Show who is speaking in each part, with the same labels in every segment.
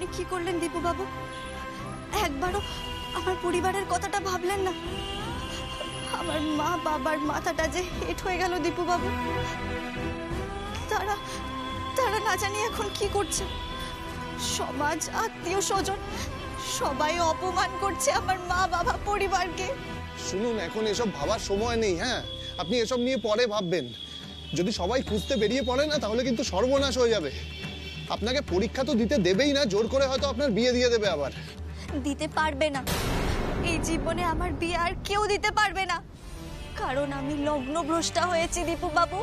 Speaker 1: আপনি কি করলেন দীপু বাবু? একবারও আমার পরিবারের কথাটা ভাবলেন না? আমার মা বাবার মাথাটা যে হেট হয়ে গেল দীপু বাবু। তারা তারা না জানি এখন কি করছে। সমাজ, আত্মীয় স্বজন সবাই অপমান করছে আমার মা বাবা পরিবারকে।
Speaker 2: শুনুন, এখন এসব ভাবার সময় নেই। হ্যাঁ, আপনি এসব নিয়ে পরে ভাববেন। যদি সবাই খুঁজতে বেরিয়ে পড়ে না, তাহলে কিন্তু সর্বনাশ হয়ে যাবে। আপনাকে পরীক্ষা তো দিতে দেবেই না, জোর করে হয়তো আপনার বিয়ে দিয়ে দেবে। আবার
Speaker 1: দিতে পারবে না। এই জীবনে আমার বিয়ে আর কেউ দিতে পারবে না, কারণ আমি লগ্নভ্রষ্টা হয়েছি দীপু বাবু।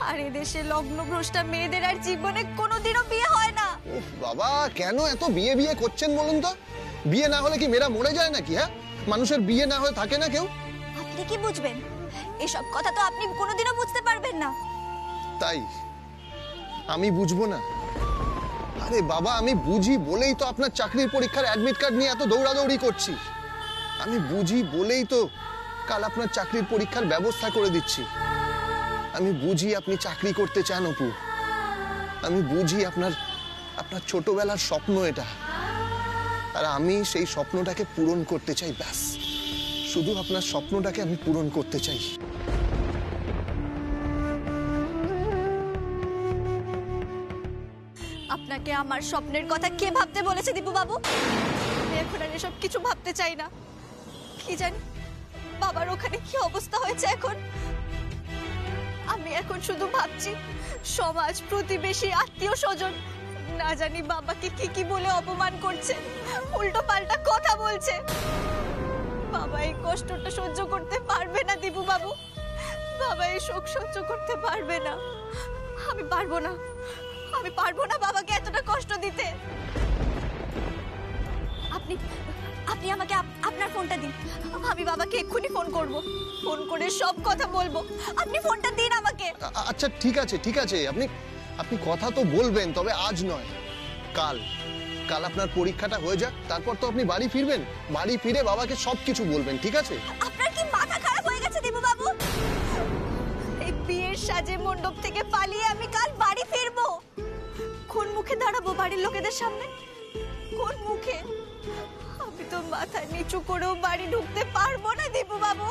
Speaker 1: আর এদেশে লগ্নভ্রষ্টা মেয়েদের আর জীবনে কোনোদিনও বিয়ে হয় না।
Speaker 2: উফ বাবা, কেন এত বিয়ে বিয়ে করছেন বলুন তো? বিয়ে না হলে কি মেয়েরা মরে যায় নাকি? হ্যাঁ, মানুষের বিয়ে না হয়ে থাকে না কেউ?
Speaker 1: আপনি কি বুঝবেন? এসব কথা তো আপনি কোনোদিনও বুঝতে পারবেন না।
Speaker 2: তাই আমি বুঝবো না? আরে বাবা, আমি বুঝি বলেই তো আপনার চাকরির পরীক্ষার অ্যাডমিট কার্ড নিয়ে এত দৌড়াদৌড়ি করছি। আমি বুঝি বলেই তো কাল আপনার চাকরির পরীক্ষার ব্যবস্থা করে দিচ্ছি। আমি বুঝি আপনি চাকরি করতে চান অপু। আমি বুঝি আপনার ছোটবেলার স্বপ্ন এটা, আর আমি সেই স্বপ্নটাকে পূরণ করতে চাই। ব্যাস, শুধু আপনার স্বপ্নটাকে আমি পূরণ করতে চাই।
Speaker 1: আপনাকে আমার স্বপ্নের কথা কে ভাবতে বলেছে দীপু বাবু? আমি এখন আর এসব কিছু ভাবতে চাই না। কি জানি বাবার ওখানে কি অবস্থা হয়েছে এখন। আমি এখন শুধু ভাবছি সমাজ, প্রতিবেশী, আত্মীয় স্বজন না জানি বাবাকে কি কি বলে অপমান করছে, উল্টো পাল্টা কথা বলছে। বাবা এই কষ্টটা সহ্য করতে পারবে না দীপু বাবু। বাবা এই শোক সহ্য করতে পারবে না। আমি পারবো না, আমি পারবো না বাবাকে এতটা কষ্ট দিতে। আপনি আপনি আমাকে আপনার ফোনটা দিন, আমি বাবাকে এক্ষুনি ফোন করব, ফোন করে সব কথা বলবো। আপনি ফোনটা দিন আমাকে।
Speaker 2: আচ্ছা ঠিক আছে, ঠিক আছে, আপনি কথা তো বলবেন, তবে আজ নয়, কাল আপনার পরীক্ষাটা হয়ে যাক, তারপর তো আপনি বাড়ি ফিরবেন। বাড়ি ফিরে বাবাকে সবকিছু বলবেন, ঠিক আছে?
Speaker 1: আপনার কি মাথা খারাপ হয়ে গেছে দীপু বাবু? এই বিয়ের সাজে মণ্ডপ থেকে পালিয়ে আমি কাল বাড়ি ফিরবো? কোন মুখে দাঁড়াবো বাড়ির লোকেদের সামনে? কোন মুখে? আমি তো মাথা নিচু করেও বাড়ি ঢুকতে পারবো না দীপু বাবু।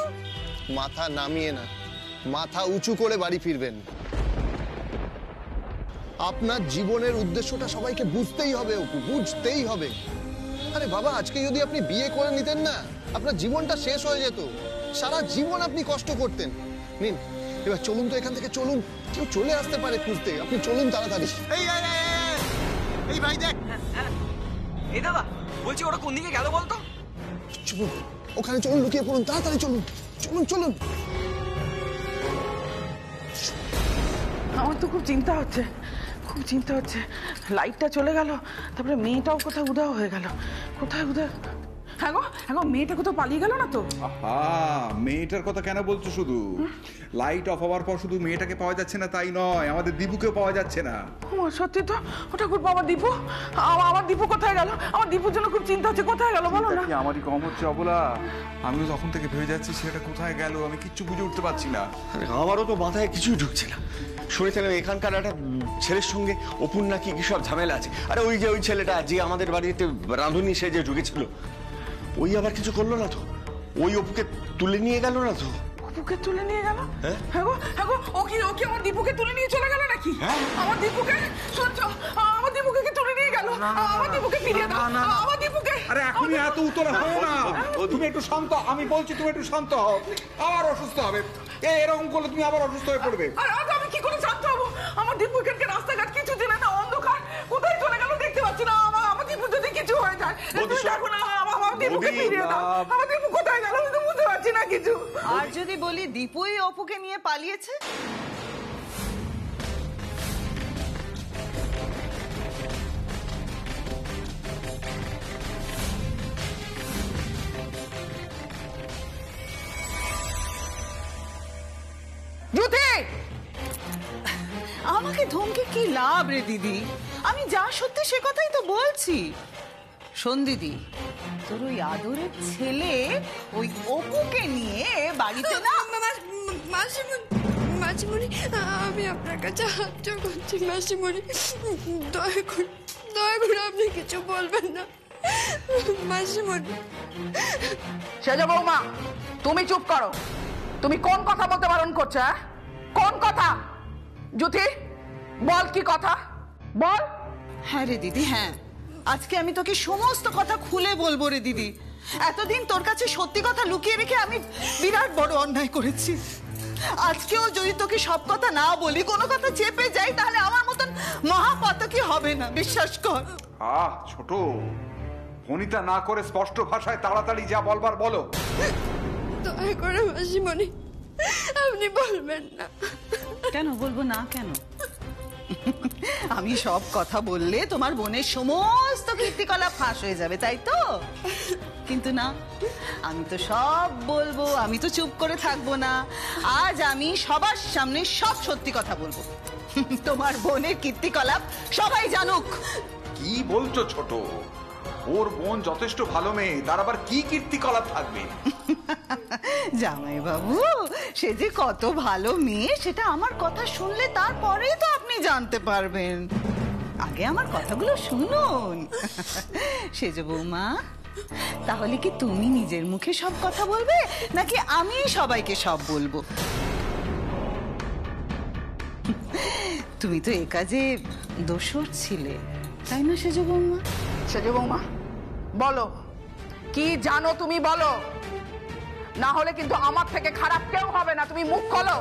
Speaker 2: মাথা নামিয়ে না, মাথা উঁচু করে বাড়ি ফিরবেন। আপনার জীবনের উদ্দেশ্যটা সবাইকে বুঝতেই হবে অপু, বুঝতেই হবে। আরে বাবা, আজকে যদি আপনি বিয়ে করে নিতেন না, আপনার জীবনটা শেষ হয়ে যেত। সারা জীবন আপনি কষ্ট করতেন। নিন, এবার চলুন তো এখান থেকে, চলুন। কেউ চলে আসতে পারে খুঁজতে, আপনি চলুন তাড়াতাড়ি।
Speaker 3: এই ভাই দেখ, এই দাদা বলছি, ওরা কোন দিকে গেল বলতো?
Speaker 2: চলুন, ওখানে চলুন, লুকিয়ে পড়ুন, তাড়াতাড়ি চলুন, চলুন চলুন।
Speaker 4: আমার তো খুব চিন্তা হচ্ছে, খুব চিন্তা হচ্ছে। লাইটটা চলে গেল, তারপরে মেয়েটাও কোথায় উধাও হয়ে গেল। কোথায় উধাও? হ্যাঁ গো, মেয়েটা কোথাও পালিয়ে গেল না তো?
Speaker 5: মেয়েটার কথা কেন বলছো? শুধু লাইট অফ হওয়ার পর শুধু মেয়েটাকে পাওয়া যাচ্ছে না তাই নয়, আমাদের দীপুকেও পাওয়া যাচ্ছে না।
Speaker 4: সত্যি তো, ওটা খুব বাবা দীপু। আমার দীপু কোথায় গেল? আমার দীপুর জন্য খুব চিন্তা হচ্ছে, কোথায় গেল বলো না?
Speaker 5: আমারই কম হচ্ছে অবলা? আমিও তখন থেকে ভেবে যাচ্ছি সেটা কোথায় গেল, আমি কিচ্ছু বুঝে উঠতে পারছি না।
Speaker 6: আমারও তো মাথায় কিছুই ঢুকছে না। শুনেছিলাম এখানকার একটা ছেলের সঙ্গে অপুর নাকি কি সব ঝামেলা আছে। আরে ওই যে ওই ছেলেটা যে আমাদের বাড়িতে রাঁধুনি সে যে ঢুকেছিল, ওই আবার কিছু করলো না তো? ওই অপুকে তুলে নিয়ে গেল না তো?
Speaker 4: অপুকে তুলে নিয়ে গেল? হ্যাঁ গো, ও কি আমার দীপুকে তুলে নিয়ে চলে গেল নাকি? আমার দীপুকে, শুনছো, আমার দীপুকে কি তুলে নিয়ে গেল? আমার দীপুকে ফিরিয়ে দাও, আমার দীপুকে।
Speaker 5: আরে এখনই এত উতলা হও না, তুমি একটু শান্ত। আমি বলছি তুমি একটু শান্ত হও, আবার অসুস্থ হবে। এরকম করলে তুমি আবার অসুস্থ হয়ে পড়বে।
Speaker 4: আরে আমি কি করে শান্ত হবো? আমার দীপু এখানকার রাস্তাঘাট কিছু চেনে না, অন্ধকার, কোথায় চলে গেল দেখতে পাচ্ছি না। আমার দীপু যদি কিছু হয়ে যায়, দেখো না, আমার দীপুকে ফিরিয়ে দাও। আমার দীপু কোথায় গেল আমি তো বুঝতে পারছি না কিছু।
Speaker 7: আর যদি বলি দীপুই অপুকে নিয়ে পালিয়েছে? আমাকে ধমকে কি লাভ রে দিদি? আমি যা সত্যি সে কথাই তো বলছি। শোন দিদি, তোর ওই আদরের ছেলে ওই অপুকে নিয়ে বাড়িতে না।
Speaker 8: মাসিমণি, আমি আপনার কাছে হাত জোড় করছি মাসিমণি, দয়া করে আপনি কিছু বলবেন না মাসিমণি।
Speaker 7: সেজ বৌমা, তুমি চুপ করো। তুমি কোন কথা বলতে বারণ করছো? কোন কথা? জ্যোতি বল, কি কথা বল। হ্যাঁ রে দিদি, হ্যাঁ, আজকে আমি তোকে সমস্ত কথা খুলে বলবো রে দিদি। এতদিন তোর কাছে সত্যি কথা লুকিয়ে রেখে আমি বিরাট বড় অন্যায় করেছি। আজকেও যদি তোকে সব কথা না বলি, কোনো কথা চেপে যাই, তাহলে আমার মতন মহাপাতকী হবে না, বিশ্বাস কর।
Speaker 5: ছোট, ফোনিতা না করে স্পষ্ট ভাষায় তাড়াতাড়ি যা বলবার বলো।
Speaker 8: দয়া করে মাসিমণি, আপনি বলবেন না।
Speaker 7: কেন বলবো না? কেন? আমি সব কথা বললে তোমার বোনের সমস্ত কীর্তিকলাপ ফাঁস হয়ে যাবে, তাই তো? কিন্তু না, আমি তো সব বলবো, আমি তো চুপ করে থাকবো না। আজ আমি সবার সামনে সব সত্যি কথা বলবো। তোমার বোনের কীর্তিকলাপ সবাই জানুক।
Speaker 5: কি বলছো ছোট? ওর বোন যথেষ্ট ভালো মেয়ে, তার আবার কি কীর্তিকলাপ থাকবে?
Speaker 7: জামাই বাবু, সে যে কত ভালো মেয়ে সেটা আমার কথা শুনলে তারপরেই তো আপনি জানতে পারবেন। আগে আমার কথাগুলো শুনুন। সেজ বৌমা, তাহলে কি তুমি নিজের মুখে সব কথা বলবে, নাকি আমি সবাইকে সব বলবো? তুমি তো এ কাজে দোষর ছিলে, তাই না সেজ বৌমা? সেজ বৌমা বলো, কি জানো তুমি বলো, না হলে কিন্তু আমার থেকে খারাপ কেউ হবে না। তুমি মুখ খোলো।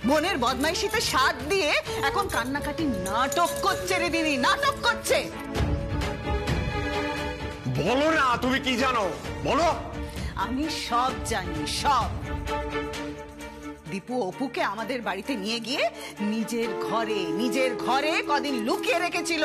Speaker 7: বোনের বদমাইশিতে সাথ দিয়ে এখন কান্নাকাটি নাটক করছে রে দিদি, নাটক করছে।
Speaker 6: বলো না, তুমি কি জানো বলো।
Speaker 7: আমি সব জানি, সব। দীপু অপুকে আমাদের বাড়িতে নিয়ে গিয়ে নিজের ঘরে কদিন লুকিয়ে রেখেছিল।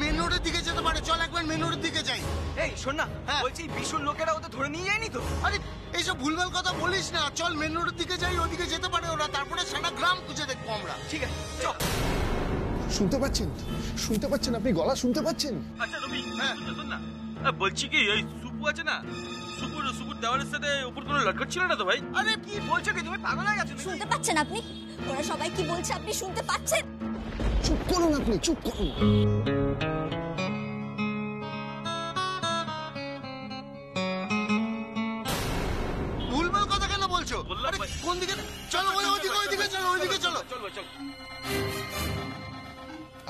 Speaker 9: মেন রোডের দিকে যেতে পারে, চল একবার মেন রোডের দিকে যাই।
Speaker 3: এই শোন না, বলছি ভীষণ লোকেরা ওদের ধরে নিয়ে যায়নি তো?
Speaker 9: আরে এইসব ভুলভাল কথা বলিস না, চল মেন রোডের দিকে যাই, ওদিকে যেতে পারে ওরা, তারপরে সারা গ্রাম খুঁজে দেখবো আমরা।
Speaker 3: ঠিক আছে চল।
Speaker 2: শুনতে পাচ্ছেন? শুনতে পাচ্ছেন? আপনি গলা শুনতে পাচ্ছেন?
Speaker 10: আচ্ছা রবি, শোন না, বলছি কি ওই সুপু আছে না, সুপুর দেওয়ালের সাথে উপর কোনো লটকট ছিল না তো ভাই?
Speaker 3: আরে কি বলছো কি তুমি, পাগল হয়ে গেছো?
Speaker 1: শুনতে পাচ্ছেন আপনি? ওরা সবাই কি বলছে আপনি শুনতে পাচ্ছেন?
Speaker 2: চুপ করুন আপনি, চুপ করুন।
Speaker 9: ভুলভাল কথা কেন বলছো? আরে কোন দিকে? চলো ওইদিকে চলো, ওইদিকে চলো।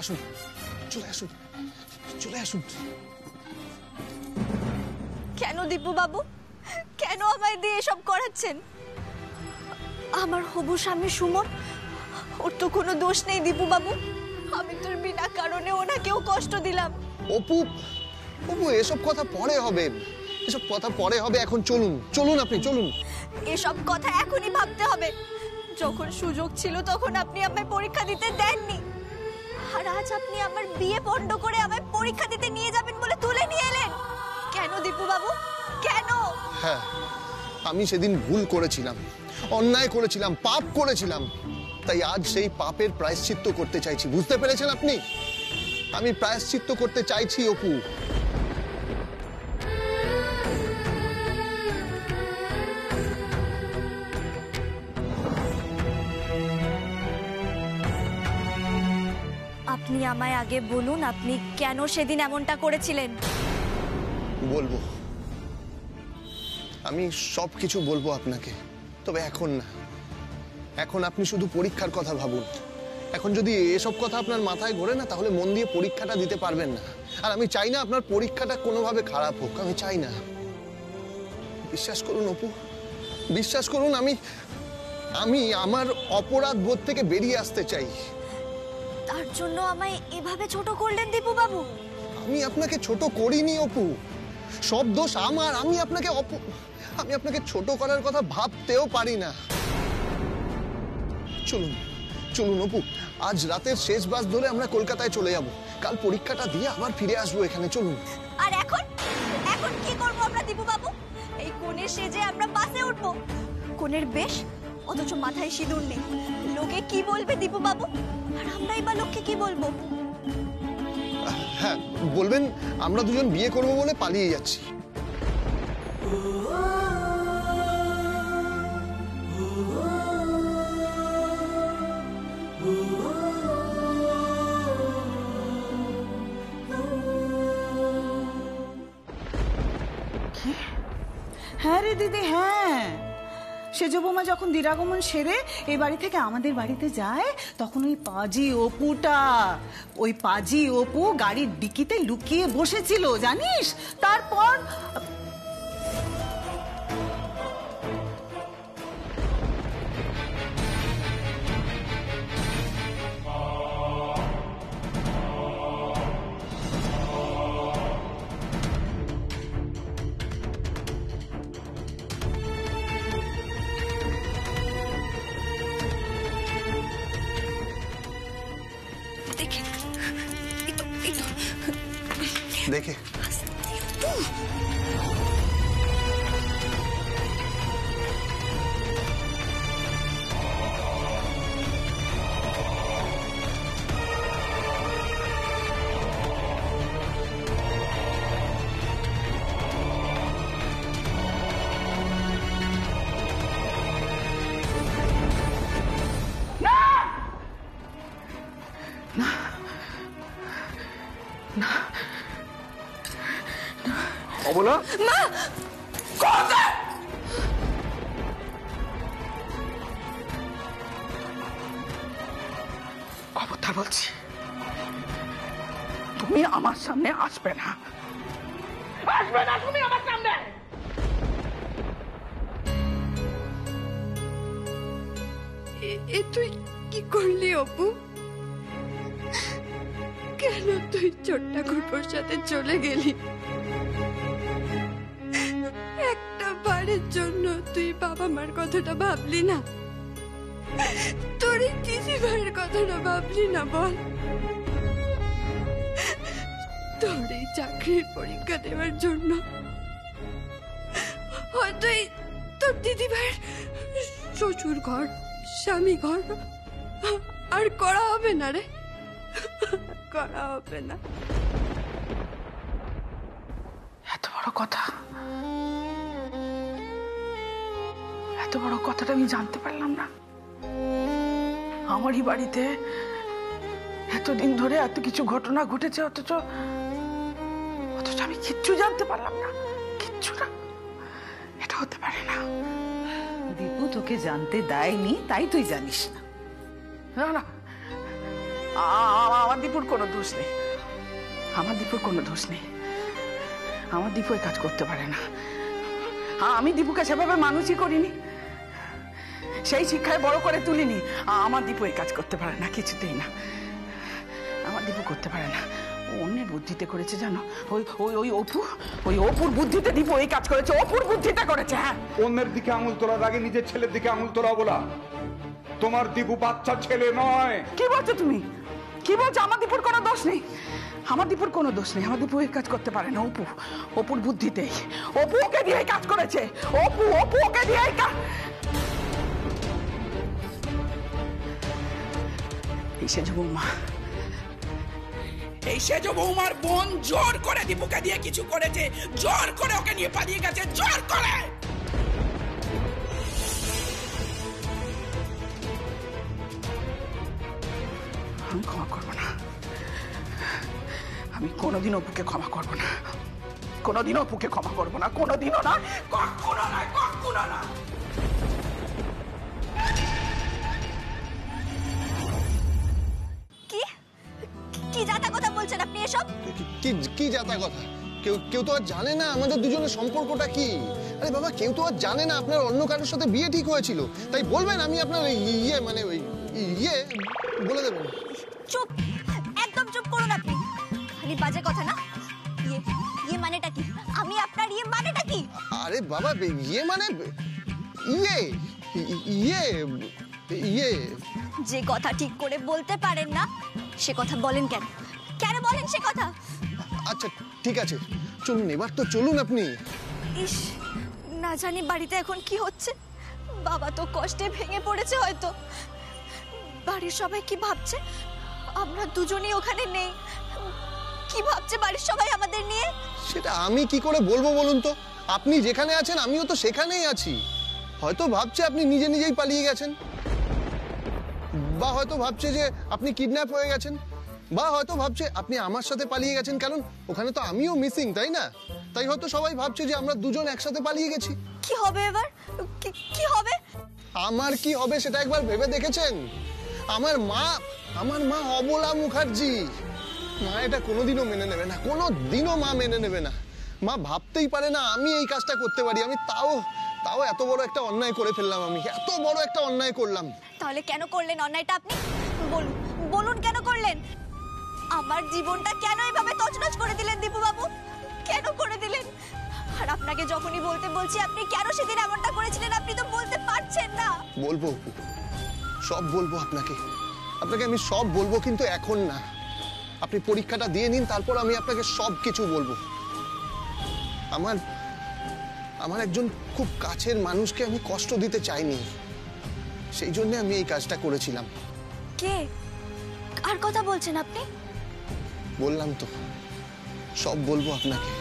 Speaker 2: আসুন, চলে আসুন, চলে আসুন।
Speaker 1: কেন দীপু বাবু, কেন আমায় দিয়ে এসব করাচ্ছেন? আমার হবু স্বামী সুমন, ওর তো কোনো দোষ নেই দীপু বাবু। আমি তোর বিনা কারণে ওনাকেও কষ্ট দিলাম।
Speaker 2: অপু, অপু এসব কথা পরে হবে, এসব কথা পরে হবে। এখন চলুন, চলুন আপনি চলুন।
Speaker 1: এসব কথা এখনই ভাবতে হবে। যখন সুযোগ ছিল তখন আপনি আমায় পরীক্ষা দিতে দেননি, আর আজ আপনি আমার বিয়ে পণ্ড করে আমায় পরীক্ষা দিতে নিয়ে যাবেন বলে তুলে নিয়ে এলেন। কেন দীপু বাবু, কেন?
Speaker 2: হ্যাঁ, আমি সেদিন ভুল করেছিলাম, অন্যায় করেছিলাম, পাপ করেছিলাম, তাই আজ সেই পাপের প্রায়শ্চিত্ত করতে চাইছি। বুঝতে পেরেছেন আপনি? আমি প্রায়শ্চিত্ত করতে চাইছি অপু।
Speaker 1: আপনি আমায় আগে বলুন, আপনি কেন সেদিন এমনটা করেছিলেন?
Speaker 2: বলবো, আমি সবকিছু বলবো আপনাকে, তবে এখন না। এখন আপনি শুধু পরীক্ষার কথা ভাবুন। এখন যদি এসব কথা আপনার মাথায় ঘোরে না, তাহলে মন দিয়ে পরীক্ষাটা দিতে পারবেন না। আর আমি চাই না আপনার পরীক্ষাটা কোনোভাবে খারাপ হোক, আমি চাই না। বিশ্বাস করুন অপু, বিশ্বাস করুন, আমি আমার অপরাধ বোধ থেকে বেরিয়ে আসতে চাই।
Speaker 1: তার জন্য আমায় এভাবে ছোট করলেন দীপু বাবু?
Speaker 2: আমি আপনাকে ছোট করিনি অপু, সব দোষ আমার। আমি আপনাকে ছোট করার কথা ভাবতেও পারি না। চলুন, চলুন অপু, আজ রাতের শেষ বাস ধরে আমরা কলকাতায় চলে যাব। কাল পরীক্ষাটা দিয়ে আবার ফিরে আসবো এখানে। চলুন।
Speaker 1: আর এখন এখন কি করব আমরা দীপু বাবু? এই কোণে সেজে আমরা বাসে উঠবো, কোণের বেশ, অথচ মাথায় সিঁদুর নেই। লোকে কি বলবে দীপু বাবু? আর আমরাই বা লোককে কি বলবো?
Speaker 2: হ্যাঁ বলবেন আমরা দুজন বিয়ে করব বলে পালিয়ে যাচ্ছি।
Speaker 11: হ্যাঁ রে দিদি, হ্যাঁ সেজ বৌমা যখন দিরাগমন সেরে এই বাড়ি থেকে আমাদের বাড়িতে যায় তখন ওই পাজি অপু গাড়ির ডিকিতে লুকিয়ে বসেছিল জানিস। তারপর
Speaker 2: দেখে
Speaker 5: অবলা
Speaker 7: মা কোথায়? খবরদার বলছি, তুমি আমার সামনে আসবে না, আসবে না তুমি আমার সামনে।
Speaker 8: এ তুই কি করলি অপু? কেন তুই ছোট্ট ঠাকুরপোর সাথে চলে গেলি? একটা বারের জন্য তুই বাবা মার কথাটা ভাবলি না? তোর এই দিদি ভাইয়ের কথাটা ভাবলি না? বল, তোর এই চাকরির পরীক্ষা দেওয়ার জন্য হয়তো তোর দিদি ভাইয়ের শ্বশুর ঘর, স্বামী ঘর আর করা হবে না রে, করা হবে না।
Speaker 7: এত বড় কথা, এত বড় কথাটা আমি জানতে পারলাম না। আমারই বাড়িতে এতদিন ধরে এত কিছু ঘটনা ঘটেছে, অথচ আমি কিচ্ছু জানতে পারলাম না, কিচ্ছু না। এটা হতে পারে না।
Speaker 11: দীপু তোকে জানতে দেয়নি তাই তুই জানিস না।
Speaker 7: না না, আমার দীপুর কোনো দোষ নেই, আমার দীপুর কোনো দোষ নেই। আমার দীপু এই কাজ করতে পারে না। আমি দীপুকে সেভাবে মানুষই করিনি, সেই শিক্ষায় বড় করে তুলিনি। আমার দীপু এই কাজ করতে পারে না, কিছুতেই না। আমার দীপু করতে পারে না, অন্যের বুদ্ধিতে করেছে জানো। ওই অপুর বুদ্ধিতে দীপু এই কাজ করেছে, অপুর বুদ্ধিতে করেছে। হ্যাঁ,
Speaker 5: অন্যের দিকে আঙুল তোলার আগে নিজের ছেলের দিকে আঙুল তোলা বলা। তোমার দীপু বাচ্চা ছেলে নয়।
Speaker 7: কি বলছো তুমি? কি বলছো? আমার দীপুর কোনো দোষ নেই, আমার দীপুর কোনো দোষ নেই। আমার দীপু এই কাজ করতে পারে না, অপুর বুদ্ধিতেই। অপু ওকে দিয়ে কাজ করেছে, অপু ওকে দিয়ে কাজ। এই সেজ বৌমা, এই সেজ বৌমার বোন জোর করে দীপুকে দিয়ে কিছু করেছে, জোর করে ওকে নিয়ে পালিয়ে গেছে, জোর করে। আমি ক্ষমা করবো না, আমি কোনোদিন অপুকে ক্ষমা করবো না, কোনোদিন অপুকে ক্ষমা করবো না, কোনোদিনও না, কখনো না, কখনো না।
Speaker 1: কি জাতা কথা বলছেন আপনি এসব?
Speaker 2: কি জাতা কথা? কেউ তো আর জানে না আমাদের দুজনের সম্পর্কটা কি। আরে বাবা, কেউ তো আর জানে না আপনার অন্য কারোর সাথে বিয়ে ঠিক হয়েছিল। তাই বলবেন আমি আপনার বলে দেবেন।
Speaker 1: চুপ, একদম চুপ করুন আপনি। খালি বাজে কথা না। ইয়ে মানেটা কি? আমি আপনার ইয়ে মানেটা কি?
Speaker 2: আরে বাবা, ইয়ে মানে ইয়ে
Speaker 1: যে কথা ঠিক করে বলতে পারেন না সে কথা বলেন কেন? কেন বলেন সে কথা?
Speaker 2: আচ্ছা ঠিক আছে, চলুন, এবার তো চলুন আপনি।
Speaker 1: ইস, না জানি বাড়িতে এখন কি হচ্ছে। বাবা তো কষ্টে ভেঙে পড়েছে হয়তো। বাড়ির সবাই কি ভাবছে? আমরা দুজনেই ওখানে নেই। কি ভাবছে বাড়ির সবাই আমাদের নিয়ে?
Speaker 2: সেটা আমি কি করে বলবো বলুন তো? আপনি যেখানে আছেন আমিও তো সেখানেই আছি। হয়তো ভাবছে আপনি নিজে নিজেই পালিয়ে গেছেন, বা হয়তো ভাবছে যে আপনি কিডন্যাপ হয়ে গেছেন, বা হয়তো ভাবছে আপনি আমার সাথে পালিয়ে গেছেন, কারণ ওখানে তো আমিও মিসিং, তাই না? তাই হয়তো সবাই ভাবছে যে আমরা দুজন একসাথে পালিয়ে গেছি।
Speaker 1: কি হবে এবার? কি হবে?
Speaker 2: আমার কি হবে সেটা একবার ভেবে দেখেছেন? আমার মা অবলা মুখার্জি, মা এটা কোনোদিনও মেনে নেবে না, কোনোদিনও মা মেনে নেবে না। মা ভাবতেই পারে না আমি এই কাজটা করতে পারি। আমি তাও এত বড় একটা অন্যায় করে ফেললাম। আমি এত বড় একটা অন্যায় করলাম।
Speaker 1: তাহলে কেন করলেন অন্যায়টা আপনি? বলুন কেন করলেন? আমার জীবনটা কেন এভাবে তছনছ করে দিলেন দীপু বাবু? কেন করে দিলেন? আর আপনাকে যখনই বলতে বলছি আপনি কেন সেদিন এমনটা করেছিলেন আপনি তো বলতে পারছেন না।
Speaker 2: বলবো, সব বলবো আপনাকে আমি সব বলবো, কিন্তু এখন না। আপনি পরীক্ষাটা দিয়ে নিন, তারপর আমি আপনাকে সব কিছু বলবো। আমার একজন খুব কাছের মানুষকে আমি কষ্ট দিতে চাইনি, সেই জন্য আমি এই কাজটা করেছিলাম।
Speaker 1: কে? আর কথা বলছেন আপনি?
Speaker 2: বললাম তো, সব বলবো আপনাকে,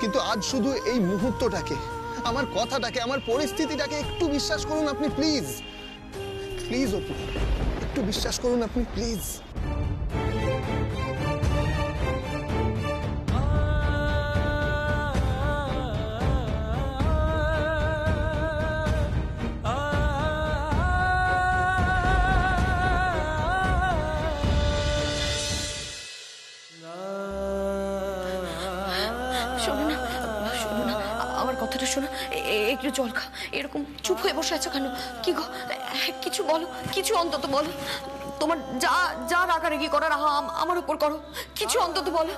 Speaker 2: কিন্তু আজ শুধু এই মুহূর্তটাকে, আমার কথাটাকে, আমার পরিস্থিতিটাকে একটু বিশ্বাস করুন আপনি, প্লিজ প্লিজ অপু, একটু বিশ্বাস করুন আপনি, প্লিজ।
Speaker 8: একটু জল খা। এরকম চুপ হয়ে বসে আছো কেন? কি গো, কিছু বলো, কিছু অন্তত বলো। তোমার যা যা রাগারাগি করার আমার উপর করো, কিছু অন্তত বলো।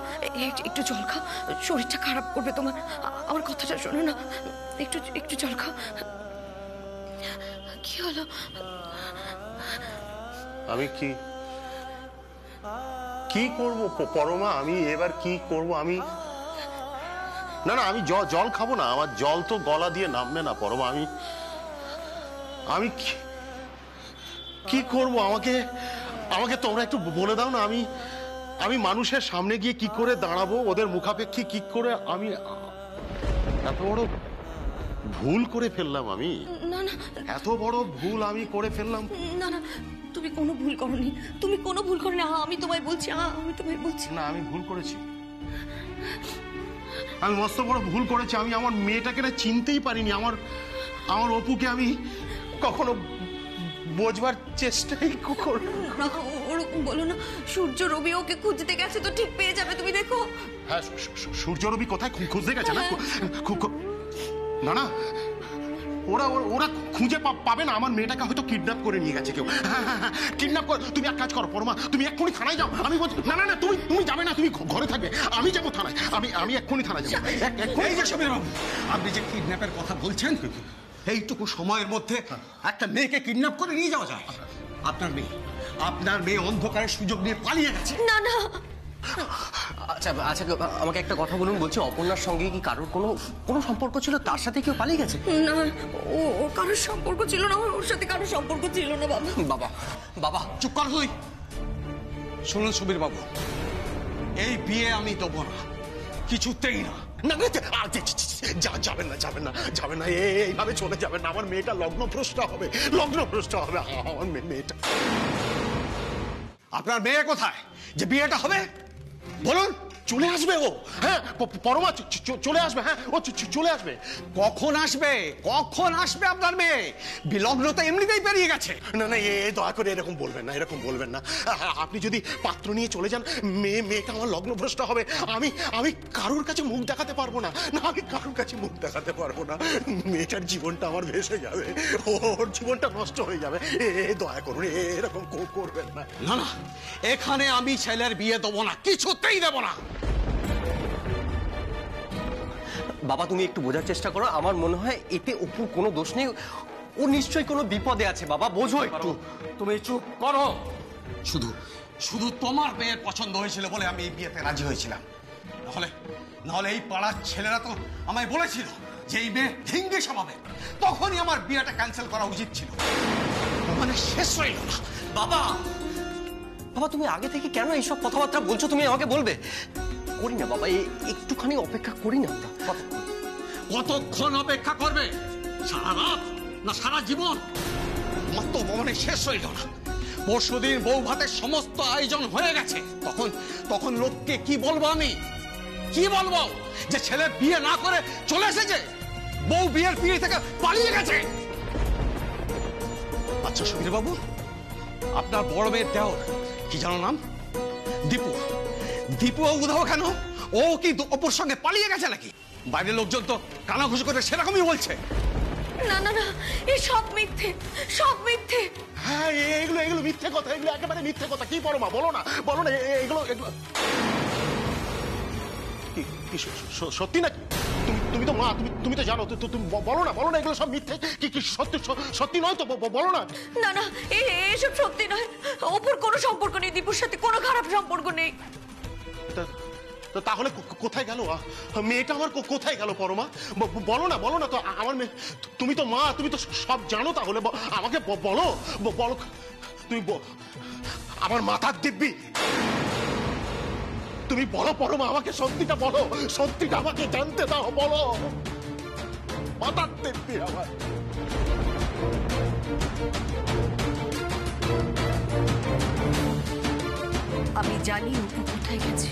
Speaker 8: একটু জল খা, শরীরটা খারাপ করবে তোমার। আমার কথাটা শোনো না, একটু জল খা। কি হলো?
Speaker 12: আমি কি করব পরমা? আমি এবার কি করব? আমি না আমি জল খাবো না। আমার জল তো গলা দিয়ে নামবে না পরমা। আমি কি করব? আমাকে তোমরা একটু বলে দাও না। আমি মানুষের সামনে গিয়ে কি করে দাঁড়াবো, ওদের মুখাপেক্ষী কি করে? আমি এত বড় ভুল করে ফেললাম। আমি
Speaker 8: না না,
Speaker 12: এত বড় ভুল আমি করে ফেললাম।
Speaker 8: না না, তুমি কোনো ভুল করোনি, তুমি কোনো ভুল করোনি। আমি তোমায় বলছি, না
Speaker 12: আমি ভুল করেছি। আমি মস্ত বড় ভুল করেছি। আমি আমার মেয়েটাকে না চিনতেই পারিনি। আমার অপুকে আমি কখনো বোঝবার চেষ্টাই করব না।
Speaker 8: ওরকম বলো না। সূর্য রবি ওকে খুঁজতে গেছে, তো ঠিক পেয়ে যাবে, তুমি দেখো।
Speaker 12: হ্যাঁ, সূর্য রবি কোথায় খুঁজতে গেছে? না ওরা খুঁজে পাবে না। আমার মেয়েটাকে হয়তো কিডন্যাপ করে নিয়ে গেছে কেউ। কিডন্যাপ করে। তুমি এক কাজ করো পরমা, তুমি এক্ষুনি থানায় যাও। আমি বলছি না তুমি যাবে না, তুমি ঘরে থাকবে। আমি যাবো থানায়। আমি এক্ষুনি থানায় যাবো।
Speaker 5: আপনি যে কিডন্যাপের কথা বলছেন, এইটুকু সময়ের মধ্যে একটা মেয়েকে কিডন্যাপ করে নিয়ে যাওয়া যায়? আপনার মেয়ে অন্ধকারের সুযোগ নিয়ে পালিয়ে গেছে।
Speaker 8: না না,
Speaker 3: আচ্ছা আমাকে একটা কথা বলুন। বলছি অপর্ণার সঙ্গে কি কারোর কোনো সম্পর্ক ছিল? তার সাথে কেউ পালিয়ে গেছে?
Speaker 8: না, ও কারোর সম্পর্ক ছিল না। ওর সাথে কারোর সম্পর্ক ছিল না।
Speaker 3: বাবা
Speaker 5: চুপ কর তুই। শুনুন সুবীর বাবু, এই বিয়ে আমি দেবো না, কিছুতেই না।
Speaker 12: যাবেন না এইভাবে চলে যাবেন না। আমার মেয়েটা লগ্নভ্রষ্ট হবে আমার মেয়েটা।
Speaker 5: আপনার মেয়ে কোথায় যে বিয়েটা হবে? বলুন।
Speaker 12: চলে আসবে ও। হ্যাঁ পরমা চলে আসবে। হ্যাঁ ও চলে আসবে।
Speaker 5: কখন আসবে আপনার মেয়ে? বিলগ্ন তো এমনিতেই পেরিয়ে গেছে।
Speaker 12: না দয়া করে এরকম বলবেন না। আপনি যদি পাত্র নিয়ে চলে যান, মেয়েটা আমার লগ্নভ্রষ্ট হবে। আমি কারোর কাছে মুখ দেখাতে পারবো না। মেয়েটার জীবনটা আমার ভেসে যাবে, ওর জীবনটা নষ্ট হয়ে যাবে। দয়া করুন, এরকম করবেন না।
Speaker 5: না এখানে আমি ছেলের বিয়ে দেবো না, কিছুতেই দেবো না।
Speaker 3: বাবা তুমি একটু বোঝার চেষ্টা করো। আমার মনে হয় এতে অপুর কোনো দোষ নেই। ও নিশ্চয়ই কোনো বিপদে আছে। বাবা বোঝো একটু।
Speaker 5: তুমি চুপ করো। শুধু তোমার মেয়ের পছন্দ হয়েছিল বলে আমি এই বিয়েতে রাজি হয়েছিলাম। নাহলে এই পাড়ার ছেলেরা তো আমায় বলেছিল যে এই মেয়ে ঢিঙ্গি স্বভাবের, তখনই আমার বিয়েটা ক্যান্সেল করা উচিত ছিল। মানে শেষ হইল না।
Speaker 3: বাবা, বাবা তুমি আগে থেকে কেন এইসব কথাবার্তা বলছো? তুমি আমাকে বলবে। করি না বাবা, একটুখানি অপেক্ষা করি না।
Speaker 5: কতক্ষণ অপেক্ষা করবে? সারা রাত না সারা জীবন? আমার তো মানে শেষ হইল না। পরশুদিন বউ ভাতের সমস্ত আয়োজন হয়ে গেছে, তখন লোককে কি বলবো? আমি কি বলবো যে ছেলে বিয়ে না করে চলে এসেছে, বউ বিয়ের পিড়ি থেকে পালিয়ে গেছে? আচ্ছা সুবীর বাবু, আপনার বড় মেয়ের দেওর কি জানো নাম? দীপু। দীপু উধাও কেন? ও কি অপর সঙ্গে পালিয়ে গেছে নাকি? বাইরের লোকজন তো কানাঘুষি করে সেরকমই বলছে।
Speaker 8: না না না, এই সব মিথ্যে, সব মিথ্যে।
Speaker 12: হ্যাঁ, এগুলো মিথ্যে কথা, এগুলো একেবারে মিথ্যে কথা। কি পরমা, বলো না এগুলো কি সত্যি নাকি? তুমি তো মা, তুমি তো জানো। তুমি বলো না এগুলো সব মিথ্যে। কি সত্যি নয় তো? বলো না।
Speaker 8: না না, এসব সত্যি নয়। অপুর কোনো সম্পর্ক নেই, দীপুর সাথে কোনো খারাপ সম্পর্ক নেই।
Speaker 12: তাহলে কোথায় গেল মেয়েটা আমার? কোথায় গেল পরমা? বলো না তো আমার মেয়ে। তুমি তো মা, তুমি তো সব জানো। তাহলে আমাকে বলো। তুমি আমার মাথার দিব্যি, তুমি বলো পরমা, আমাকে সত্যিটা বলো। সত্যিটা আমাকে জানতে দাও, বলো। মাথার দিব্যি আমার।
Speaker 8: আমি জানি অপু কোথায় গেছে।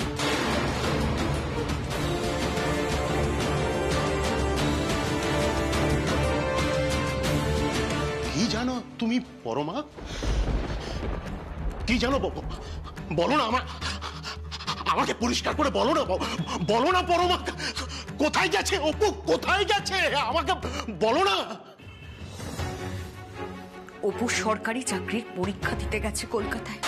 Speaker 12: কি জানো তুমি পরমা? কি জানো বলো না। আমাকে পরিষ্কার করে বলো না পরমা। কোথায় গেছে অপু? কোথায় গেছে আমাকে বলো না।
Speaker 8: অপু সরকারি চাকরির পরীক্ষা দিতে গেছে কলকাতায়।